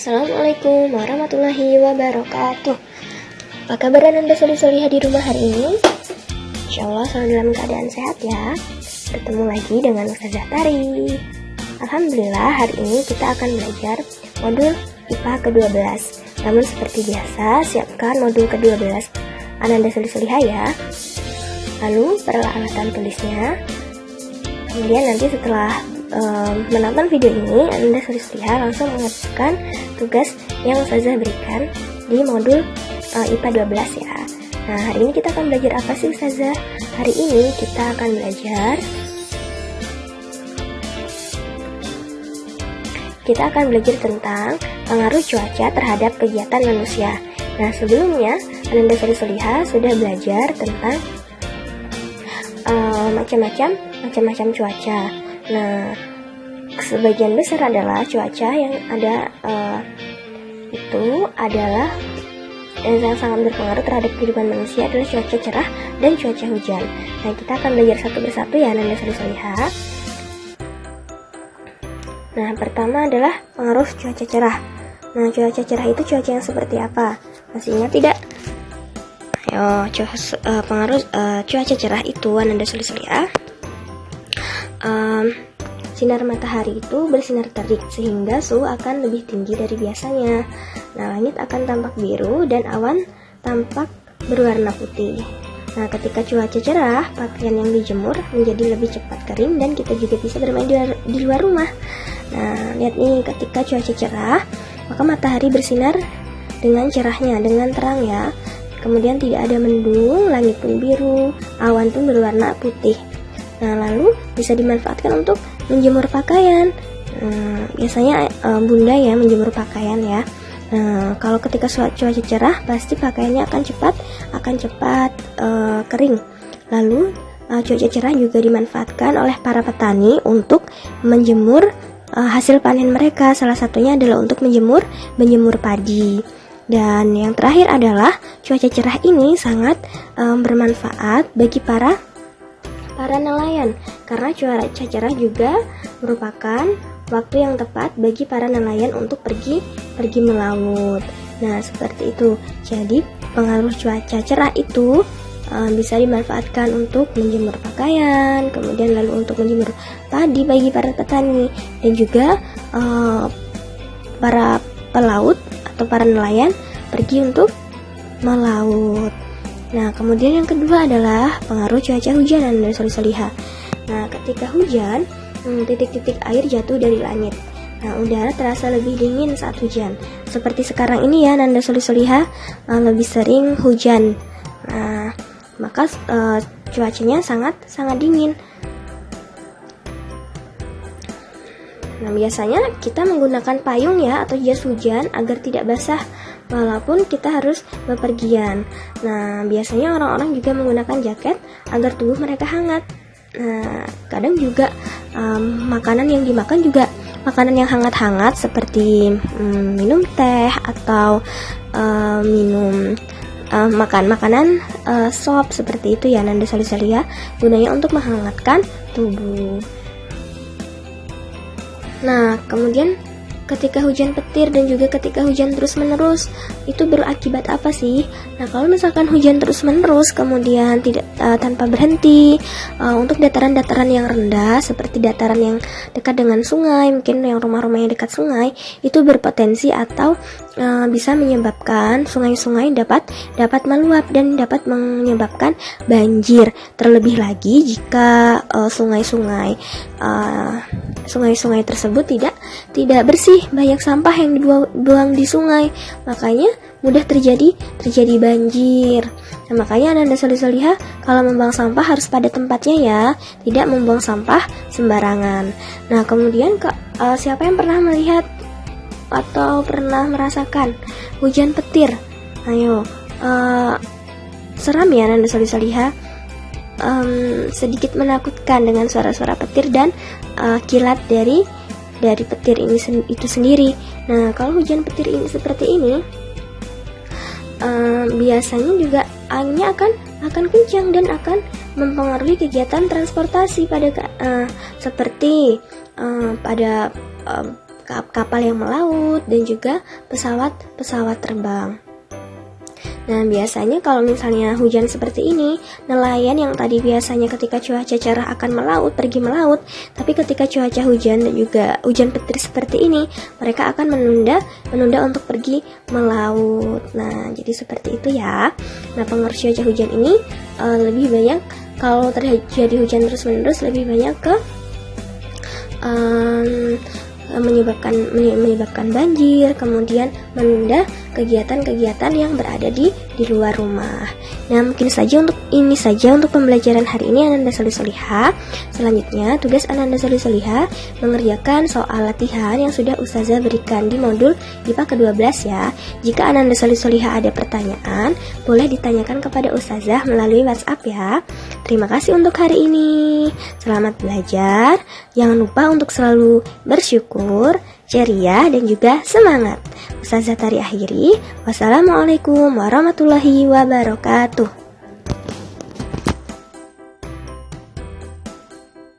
Assalamualaikum warahmatullahi wabarakatuh. Apa kabar Anda solih-solihah di rumah hari ini? Insya Allah selalu dalam keadaan sehat ya. Bertemu lagi dengan Ustazah Tari. Alhamdulillah hari ini kita akan belajar modul IPA ke-12. Namun seperti biasa, siapkan modul ke-12 Anda solih-solihah ya. Lalu peralatan tulisnya. Kemudian nanti setelah menonton video ini, Anda solih-solihah langsung mengerjakan tugas yang Ustazah berikan di modul IPA 12 ya. Nah, hari ini kita akan belajar apa sih Ustazah? Hari ini kita akan belajar tentang pengaruh cuaca terhadap kegiatan manusia. Nah, sebelumnya Anda solih-solihah sudah belajar tentang macam-macam cuaca. Nah, sebagian besar adalah cuaca yang ada itu adalah yang sangat berpengaruh terhadap kehidupan manusia adalah cuaca cerah dan cuaca hujan. Nah, kita akan belajar satu persatu ya Anda solih-solihah. Nah, pertama adalah pengaruh cuaca cerah. Nah, cuaca cerah itu cuaca yang seperti apa? Masih ingat tidak? Ayo, pengaruh cuaca cerah itu Anda solih-solihah. Sinar matahari itu bersinar terik sehingga suhu akan lebih tinggi dari biasanya. Nah, langit akan tampak biru dan awan tampak berwarna putih. Nah, ketika cuaca cerah, pakaian yang dijemur menjadi lebih cepat kering dan kita juga bisa bermain di luar rumah. Nah, lihat nih, ketika cuaca cerah, maka matahari bersinar dengan cerahnya, dengan terang ya. Kemudian tidak ada mendung, langit pun biru, awan pun berwarna putih. Nah, lalu bisa dimanfaatkan untuk menjemur pakaian. Biasanya bunda ya menjemur pakaian ya. Kalau ketika cuaca cerah, pasti pakaiannya akan cepat kering. Lalu cuaca cerah juga dimanfaatkan oleh para petani untuk menjemur hasil panen mereka. Salah satunya adalah untuk menjemur padi. Dan yang terakhir adalah cuaca cerah ini sangat bermanfaat bagi para nelayan, karena cuaca cerah juga merupakan waktu yang tepat bagi para nelayan untuk pergi melaut. Nah, seperti itu. Jadi pengaruh cuaca cerah itu bisa dimanfaatkan untuk menjemur pakaian, kemudian lalu untuk menjemur padi bagi para petani, dan juga para pelaut atau para nelayan pergi untuk melaut. Nah, kemudian yang kedua adalah pengaruh cuaca hujan Anda solih-solihah. Nah, ketika hujan, titik-titik air jatuh dari langit. Nah, udara terasa lebih dingin saat hujan. Seperti sekarang ini ya Anda solih-solihah, lebih sering hujan. Nah, maka cuacanya sangat dingin. Nah, biasanya kita menggunakan payung ya atau jas hujan agar tidak basah walaupun kita harus bepergian. Nah, biasanya orang-orang juga menggunakan jaket agar tubuh mereka hangat. Nah, kadang juga makanan yang dimakan juga makanan yang hangat-hangat seperti minum teh atau makan makanan sop seperti itu ya Anda solih-solihah, gunanya untuk menghangatkan tubuh. Nah, kemudian ketika hujan petir dan juga ketika hujan terus-menerus, itu berakibat apa sih? Nah, kalau misalkan hujan terus-menerus kemudian tidak tanpa berhenti, untuk dataran-dataran yang rendah seperti dataran yang dekat dengan sungai, mungkin yang rumah-rumah yang dekat sungai, itu berpotensi atau bisa menyebabkan sungai-sungai dapat meluap dan dapat menyebabkan banjir. Terlebih lagi jika sungai-sungai tersebut tidak bersih, banyak sampah yang dibuang di sungai, makanya mudah terjadi banjir. Nah, makanya Anda solih-solihah kalau membuang sampah harus pada tempatnya ya, tidak membuang sampah sembarangan. Nah, kemudian siapa yang pernah melihat atau pernah merasakan hujan petir? Ayo, seram ya Anda solih-solihah, sedikit menakutkan dengan suara-suara petir dan kilat dari petir itu sendiri. Nah, kalau hujan petir ini seperti ini, biasanya juga anginnya akan kencang dan akan mempengaruhi kegiatan transportasi pada seperti pada kapal yang melaut, dan juga pesawat terbang. Nah, biasanya kalau misalnya hujan seperti ini, nelayan yang tadi biasanya ketika cuaca cerah akan pergi melaut, tapi ketika cuaca hujan dan juga hujan petir seperti ini, mereka akan menunda untuk pergi melaut. Nah, jadi seperti itu ya. Nah, pengaruh cuaca hujan ini lebih banyak kalau terjadi hujan terus-menerus, lebih banyak ke menyebabkan banjir, kemudian menunda kegiatan-kegiatan yang berada di luar rumah. Nah, mungkin saja untuk pembelajaran hari ini Ananda Solihah. Selanjutnya, tugas Ananda Solihah mengerjakan soal latihan yang sudah Ustazah berikan di modul IPA ke-12 ya. Jika Ananda Solihah ada pertanyaan, boleh ditanyakan kepada Ustazah melalui WhatsApp ya. Terima kasih untuk hari ini. Selamat belajar. Jangan lupa untuk selalu bersyukur, ceria, dan juga semangat. Ustazah Tari akhiri. Wassalamualaikum warahmatullahi wabarakatuh.